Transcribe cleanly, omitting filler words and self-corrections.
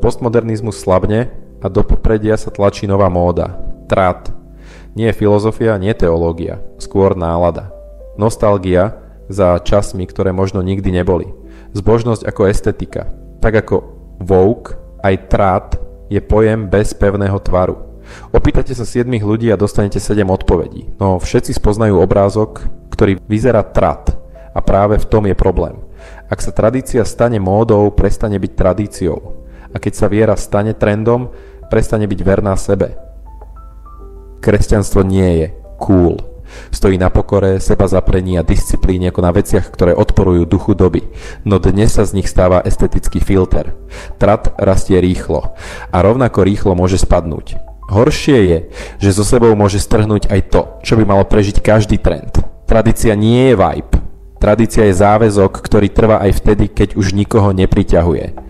postmodernizmus slabne a do popredia sa tlačí nová móda. Trad. Nie je filozofia, nie teológia, skôr nálada. Nostalgia za časmi, ktoré možno nikdy neboli. Zbožnosť ako estetika. Tak ako woke, aj trad je pojem bez pevného tvaru. Opýtate sa 7 ľudí a dostanete 7 odpovedí. No všetci spoznajú obrázok, ktorý vyzerá trad. A práve v tom je problém. Ak sa tradícia stane módou, prestane byť tradíciou. A keď sa viera stane trendom, prestane byť verná sebe. Kresťanstvo nie je cool. Stojí na pokore, seba zaprení a disciplíne ako na veciach, ktoré odporujú duchu doby. No dnes sa z nich stáva estetický filter. Trad rastie rýchlo. A rovnako rýchlo môže spadnúť. Horšie je, že so sebou môže strhnúť aj to, čo by malo prežiť každý trend. Tradícia nie je vibe. Tradícia je záväzok, ktorý trvá aj vtedy, keď už nikoho nepriťahuje.